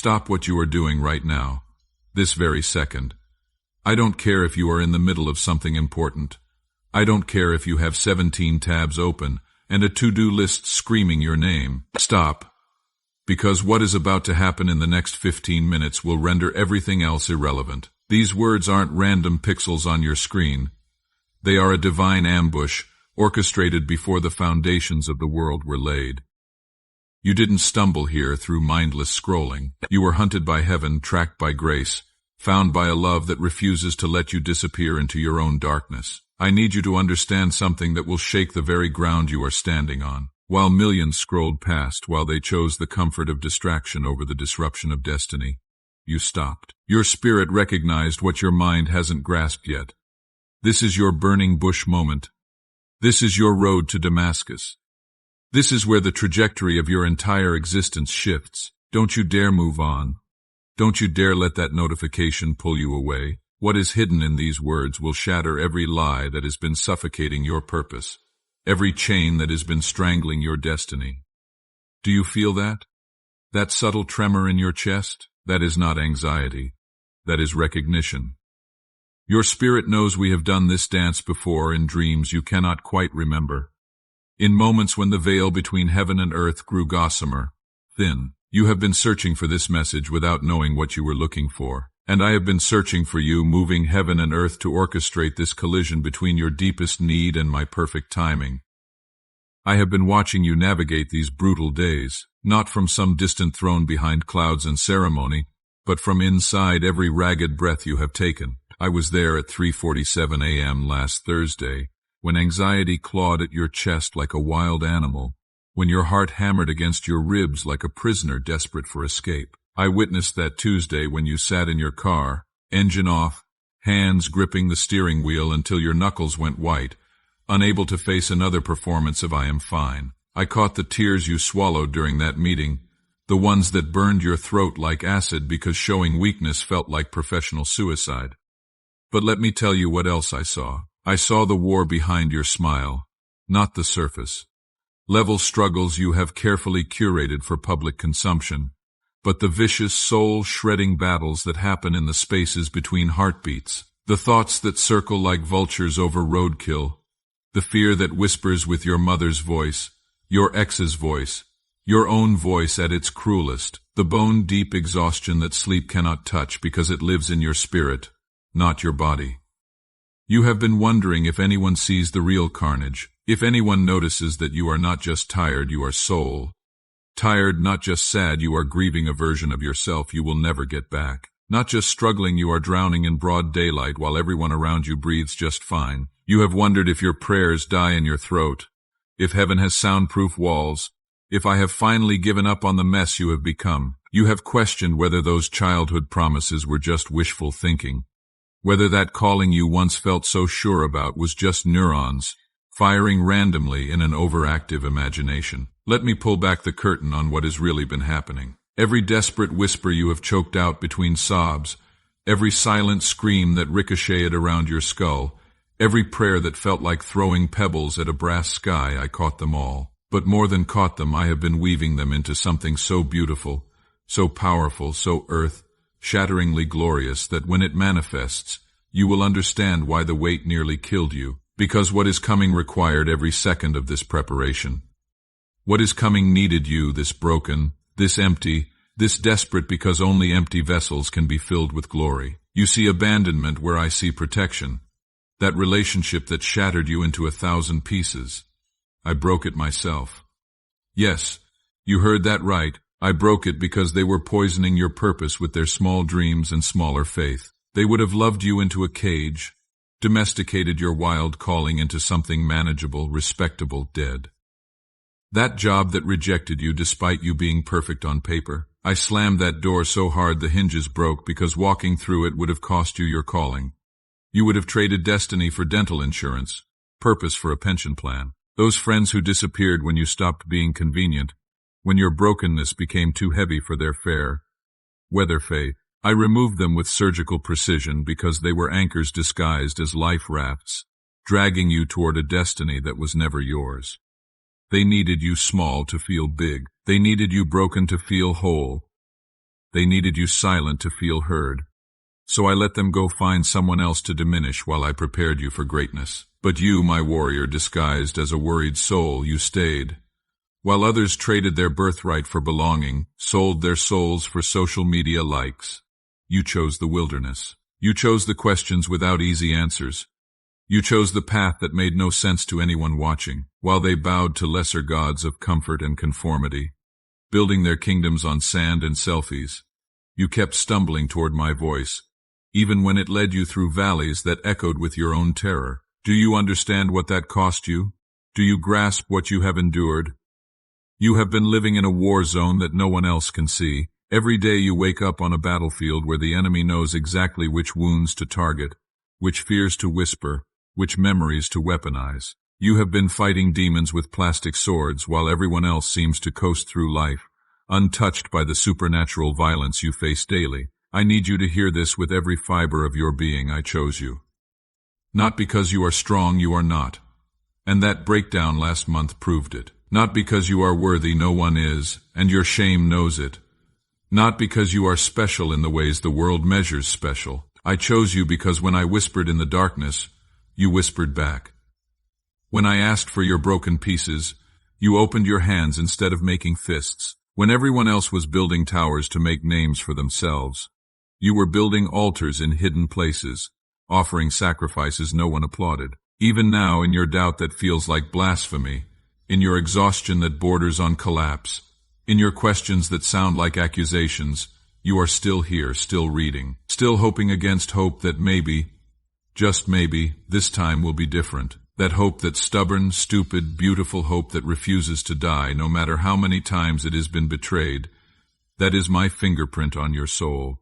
Stop what you are doing right now, this very second. I don't care if you are in the middle of something important. I don't care if you have 17 tabs open and a to-do list screaming your name. Stop, because what is about to happen in the next 15 minutes will render everything else irrelevant. These words aren't random pixels on your screen. They are a divine ambush, orchestrated before the foundations of the world were laid. You didn't stumble here through mindless scrolling. You were hunted by heaven, tracked by grace, found by a love that refuses to let you disappear into your own darkness. I need you to understand something that will shake the very ground you are standing on. While millions scrolled past, while they chose the comfort of distraction over the disruption of destiny, you stopped. Your spirit recognized what your mind hasn't grasped yet. This is your burning bush moment. This is your road to Damascus. This is where the trajectory of your entire existence shifts. Don't you dare move on. Don't you dare let that notification pull you away. What is hidden in these words will shatter every lie that has been suffocating your purpose, every chain that has been strangling your destiny. Do you feel that? That subtle tremor in your chest? That is not anxiety. That is recognition. Your spirit knows we have done this dance before in dreams you cannot quite remember. In moments when the veil between heaven and earth grew gossamer, thin, you have been searching for this message without knowing what you were looking for. And I have been searching for you, moving heaven and earth to orchestrate this collision between your deepest need and my perfect timing. I have been watching you navigate these brutal days, not from some distant throne behind clouds and ceremony, but from inside every ragged breath you have taken. I was there at 3:47 a.m. last Thursday, when anxiety clawed at your chest like a wild animal, when your heart hammered against your ribs like a prisoner desperate for escape. I witnessed that Tuesday when you sat in your car, engine off, hands gripping the steering wheel until your knuckles went white, unable to face another performance of I am fine. I caught the tears you swallowed during that meeting, the ones that burned your throat like acid because showing weakness felt like professional suicide. But let me tell you what else I saw. I saw the war behind your smile, not the surface. Level struggles you have carefully curated for public consumption, but the vicious, soul-shredding battles that happen in the spaces between heartbeats, the thoughts that circle like vultures over roadkill, the fear that whispers with your mother's voice, your ex's voice, your own voice at its cruelest, the bone-deep exhaustion that sleep cannot touch because it lives in your spirit, not your body. You have been wondering if anyone sees the real carnage, if anyone notices that you are not just tired, you are soul. Tired, not just sad, you are grieving a version of yourself you will never get back. Not just struggling, you are drowning in broad daylight while everyone around you breathes just fine. You have wondered if your prayers die in your throat, if heaven has soundproof walls, if I have finally given up on the mess you have become. You have questioned whether those childhood promises were just wishful thinking, whether that calling you once felt so sure about was just neurons firing randomly in an overactive imagination. Let me pull back the curtain on what has really been happening. Every desperate whisper you have choked out between sobs, every silent scream that ricocheted around your skull, every prayer that felt like throwing pebbles at a brass sky, I caught them all. But more than caught them, I have been weaving them into something so beautiful, so powerful, so earth-shatteringly glorious that when it manifests, you will understand why the wait nearly killed you. Because what is coming required every second of this preparation. What is coming needed you, this broken, this empty, this desperate, because only empty vessels can be filled with glory. You see abandonment where I see protection. That relationship that shattered you into 1,000 pieces. I broke it myself. Yes, you heard that right. I broke it because they were poisoning your purpose with their small dreams and smaller faith. They would have loved you into a cage, domesticated your wild calling into something manageable, respectable, dead. That job that rejected you despite you being perfect on paper. I slammed that door so hard the hinges broke because walking through it would have cost you your calling. You would have traded destiny for dental insurance, purpose for a pension plan. Those friends who disappeared when you stopped being convenient, when your brokenness became too heavy for their fair weather faith. I removed them with surgical precision because they were anchors disguised as life rafts, dragging you toward a destiny that was never yours. They needed you small to feel big. They needed you broken to feel whole. They needed you silent to feel heard. So I let them go find someone else to diminish while I prepared you for greatness. But you, my warrior, disguised as a worried soul, you stayed. While others traded their birthright for belonging, sold their souls for social media likes, you chose the wilderness. You chose the questions without easy answers. You chose the path that made no sense to anyone watching, while they bowed to lesser gods of comfort and conformity, building their kingdoms on sand and selfies. You kept stumbling toward my voice, even when it led you through valleys that echoed with your own terror. Do you understand what that cost you? Do you grasp what you have endured? You have been living in a war zone that no one else can see. Every day you wake up on a battlefield where the enemy knows exactly which wounds to target, which fears to whisper, which memories to weaponize. You have been fighting demons with plastic swords while everyone else seems to coast through life, untouched by the supernatural violence you face daily. I need you to hear this with every fiber of your being. I chose you. Not because you are strong, you are not. And that breakdown last month proved it. Not because you are worthy, no one is, and your shame knows it. Not because you are special in the ways the world measures special. I chose you because when I whispered in the darkness, you whispered back. When I asked for your broken pieces, you opened your hands instead of making fists. When everyone else was building towers to make names for themselves, you were building altars in hidden places, offering sacrifices no one applauded. Even now, in your doubt that feels like blasphemy, in your exhaustion that borders on collapse, in your questions that sound like accusations, you are still here, still reading, still hoping against hope that maybe, just maybe, this time will be different. That hope that's stubborn, stupid, beautiful hope that refuses to die no matter how many times it has been betrayed. That is my fingerprint on your soul.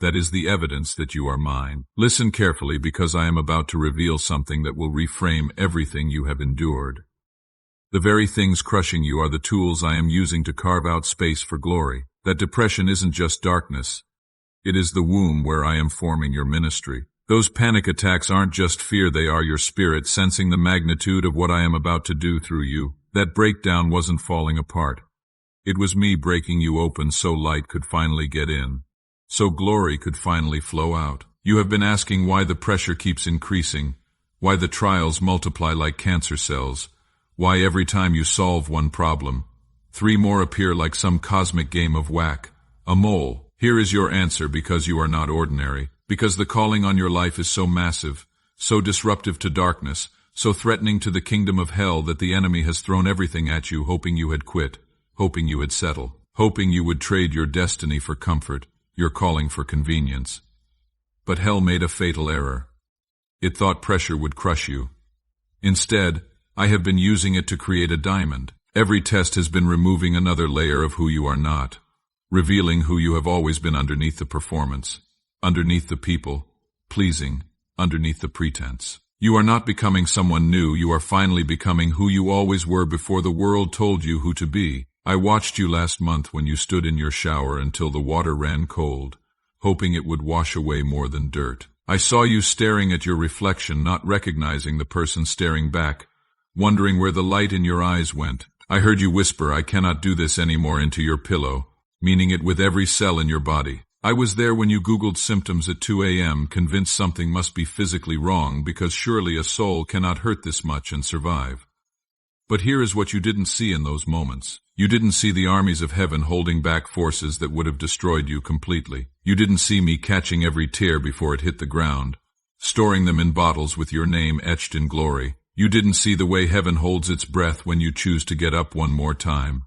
That is the evidence that you are mine. Listen carefully, because I am about to reveal something that will reframe everything you have endured. The very things crushing you are the tools I am using to carve out space for glory. That depression isn't just darkness. It is the womb where I am forming your ministry. Those panic attacks aren't just fear, they are your spirit sensing the magnitude of what I am about to do through you. That breakdown wasn't falling apart. It was me breaking you open so light could finally get in, so glory could finally flow out. You have been asking why the pressure keeps increasing, why the trials multiply like cancer cells, why every time you solve one problem, 3 more appear like some cosmic game of whack, a mole. Here is your answer: because you are not ordinary. Because the calling on your life is so massive, so disruptive to darkness, so threatening to the kingdom of hell that the enemy has thrown everything at you, hoping you had quit, hoping you had settled, hoping you would trade your destiny for comfort, your calling for convenience. But hell made a fatal error. It thought pressure would crush you. Instead, I have been using it to create a diamond. Every test has been removing another layer of who you are not, revealing who you have always been underneath the performance. Underneath the people, pleasing, underneath the pretense. You are not becoming someone new, you are finally becoming who you always were before the world told you who to be. I watched you last month when you stood in your shower until the water ran cold, hoping it would wash away more than dirt. I saw you staring at your reflection, not recognizing the person staring back, wondering where the light in your eyes went. I heard you whisper, "I cannot do this anymore," into your pillow, meaning it with every cell in your body. I was there when you Googled symptoms at 2 a.m., convinced something must be physically wrong, because surely a soul cannot hurt this much and survive. But here is what you didn't see in those moments. You didn't see the armies of heaven holding back forces that would have destroyed you completely. You didn't see me catching every tear before it hit the ground, storing them in bottles with your name etched in glory. You didn't see the way heaven holds its breath when you choose to get up one more time.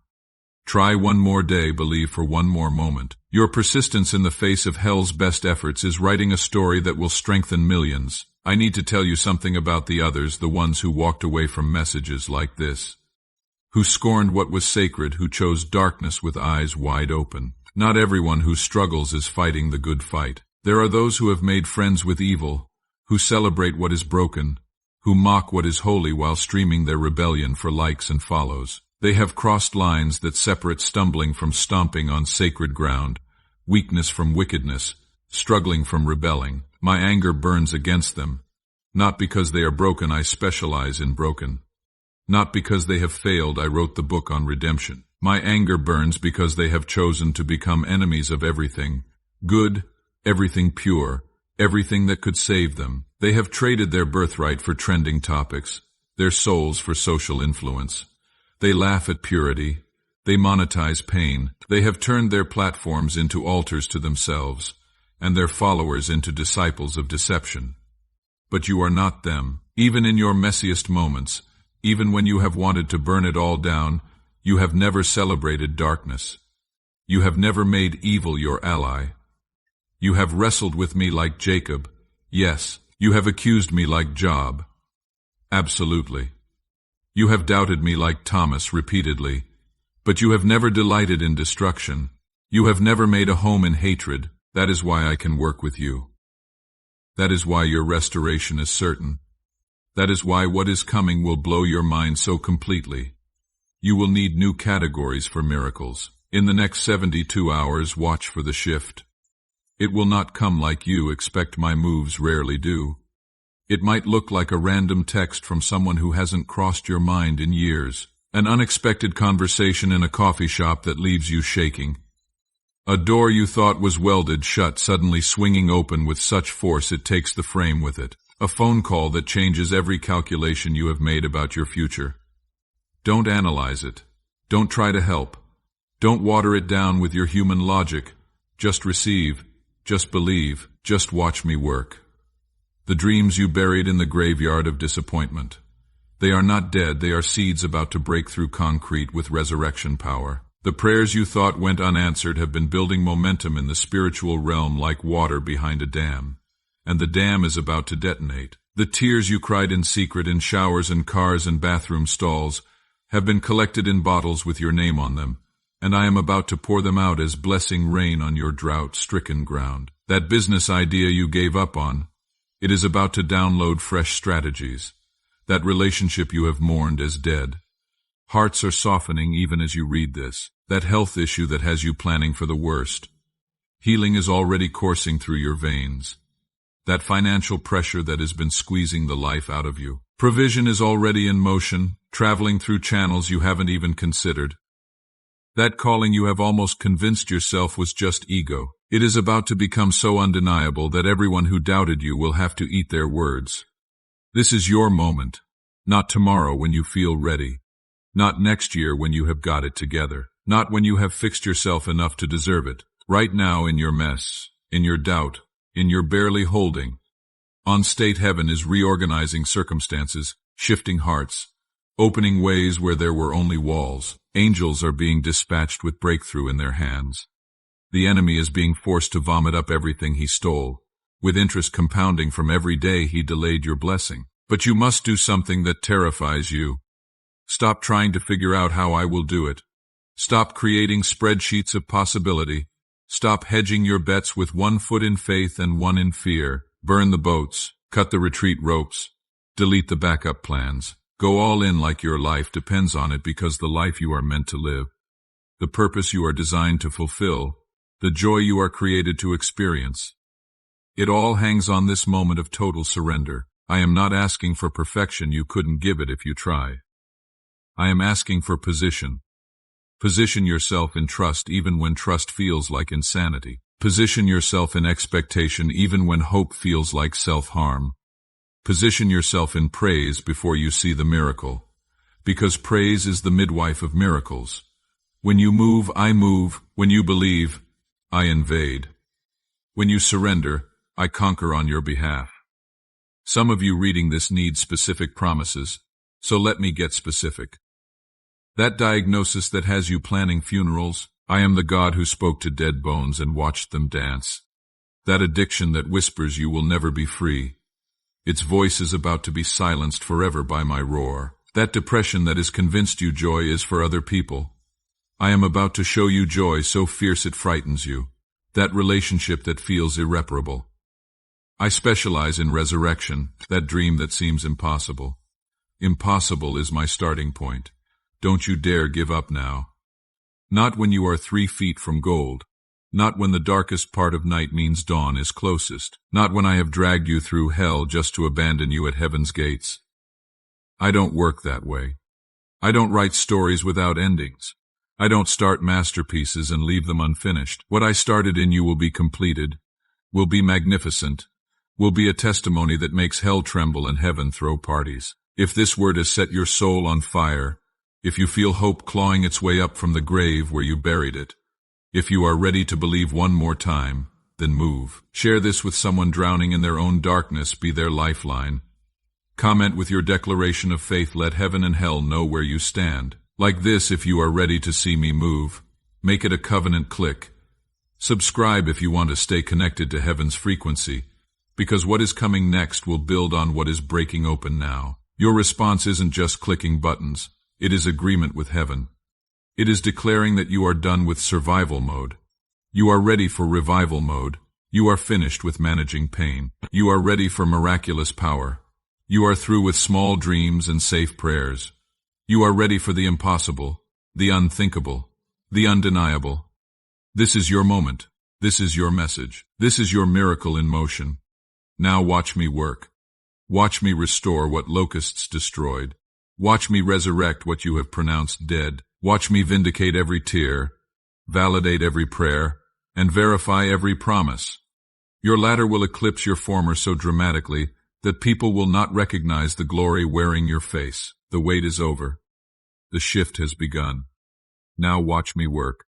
Try one more day, believe for one more moment. Your persistence in the face of hell's best efforts is writing a story that will strengthen millions. I need to tell you something about the others, the ones who walked away from messages like this, who scorned what was sacred, who chose darkness with eyes wide open. Not everyone who struggles is fighting the good fight. There are those who have made friends with evil, who celebrate what is broken, who mock what is holy while streaming their rebellion for likes and follows. They have crossed lines that separate stumbling from stomping on sacred ground, weakness from wickedness, struggling from rebelling. My anger burns against them. Not because they are broken, I specialize in broken. Not because they have failed, I wrote the book on redemption. My anger burns because they have chosen to become enemies of everything good, everything pure, everything that could save them. They have traded their birthright for trending topics, their souls for social influence. They laugh at purity. They monetize pain. They have turned their platforms into altars to themselves, and their followers into disciples of deception. But you are not them. Even in your messiest moments, even when you have wanted to burn it all down, you have never celebrated darkness. You have never made evil your ally. You have wrestled with me like Jacob. Yes, you have accused me like Job. Absolutely. You have doubted me like Thomas repeatedly. But you have never delighted in destruction. You have never made a home in hatred. That is why I can work with you. That is why your restoration is certain. That is why what is coming will blow your mind so completely. You will need new categories for miracles. In the next 72 hours, watch for the shift. It will not come like you expect. My moves rarely do. It might look like a random text from someone who hasn't crossed your mind in years. An unexpected conversation in a coffee shop that leaves you shaking. A door you thought was welded shut suddenly swinging open with such force it takes the frame with it. A phone call that changes every calculation you have made about your future. Don't analyze it. Don't try to help. Don't water it down with your human logic. Just receive. Just believe. Just watch me work. The dreams you buried in the graveyard of disappointment. They are not dead, they are seeds about to break through concrete with resurrection power. The prayers you thought went unanswered have been building momentum in the spiritual realm like water behind a dam. And the dam is about to detonate. The tears you cried in secret in showers and cars and bathroom stalls have been collected in bottles with your name on them, and I am about to pour them out as blessing rain on your drought-stricken ground. That business idea you gave up on, it is about to download fresh strategies. That relationship you have mourned as dead. Hearts are softening even as you read this. That health issue that has you planning for the worst. Healing is already coursing through your veins. That financial pressure that has been squeezing the life out of you. Provision is already in motion, traveling through channels you haven't even considered. That calling you have almost convinced yourself was just ego. It is about to become so undeniable that everyone who doubted you will have to eat their words. This is your moment, not tomorrow when you feel ready, not next year when you have got it together, not when you have fixed yourself enough to deserve it. Right now in your mess, in your doubt, in your barely holding. On state heaven is reorganizing circumstances, shifting hearts, opening ways where there were only walls. Angels are being dispatched with breakthrough in their hands. The enemy is being forced to vomit up everything he stole, with interest compounding from every day he delayed your blessing. But you must do something that terrifies you. Stop trying to figure out how I will do it. Stop creating spreadsheets of possibility. Stop hedging your bets with 1 foot in faith and 1 in fear. Burn the boats, cut the retreat ropes, delete the backup plans. Go all in like your life depends on it, because the life you are meant to live, the purpose you are designed to fulfill, the joy you are created to experience. It all hangs on this moment of total surrender. I am not asking for perfection. You couldn't give it if you try. I am asking for position. Position yourself in trust even when trust feels like insanity. Position yourself in expectation even when hope feels like self-harm. Position yourself in praise before you see the miracle, because praise is the midwife of miracles. When you move, I move. When you believe, I invade. When you surrender, I conquer on your behalf. Some of you reading this need specific promises, so let me get specific. That diagnosis that has you planning funerals, I am the God who spoke to dead bones and watched them dance. That addiction that whispers you will never be free. Its voice is about to be silenced forever by my roar. That depression that is convinced you joy is for other people. I am about to show you joy so fierce it frightens you. That relationship that feels irreparable. I specialize in resurrection, that dream that seems impossible. Impossible is my starting point. Don't you dare give up now. Not when you are 3 feet from gold. Not when the darkest part of night means dawn is closest. Not when I have dragged you through hell just to abandon you at heaven's gates. I don't work that way. I don't write stories without endings. I don't start masterpieces and leave them unfinished. What I started in you will be completed, will be magnificent, will be a testimony that makes hell tremble and heaven throw parties. If this word has set your soul on fire, if you feel hope clawing its way up from the grave where you buried it, if you are ready to believe one more time, then move. Share this with someone drowning in their own darkness, be their lifeline. Comment with your declaration of faith, let heaven and hell know where you stand. Like this, if you are ready to see me move, make it a covenant click. Subscribe if you want to stay connected to heaven's frequency, because what is coming next will build on what is breaking open now. Your response isn't just clicking buttons, it is agreement with heaven. It is declaring that you are done with survival mode. You are ready for revival mode. You are finished with managing pain. You are ready for miraculous power. You are through with small dreams and safe prayers. You are ready for the impossible, the unthinkable, the undeniable. This is your moment. This is your message. This is your miracle in motion. Now watch me work. Watch me restore what locusts destroyed. Watch me resurrect what you have pronounced dead. Watch me vindicate every tear, validate every prayer, and verify every promise. Your latter will eclipse your former so dramatically that people will not recognize the glory wearing your face. The wait is over. The shift has begun. Now watch me work.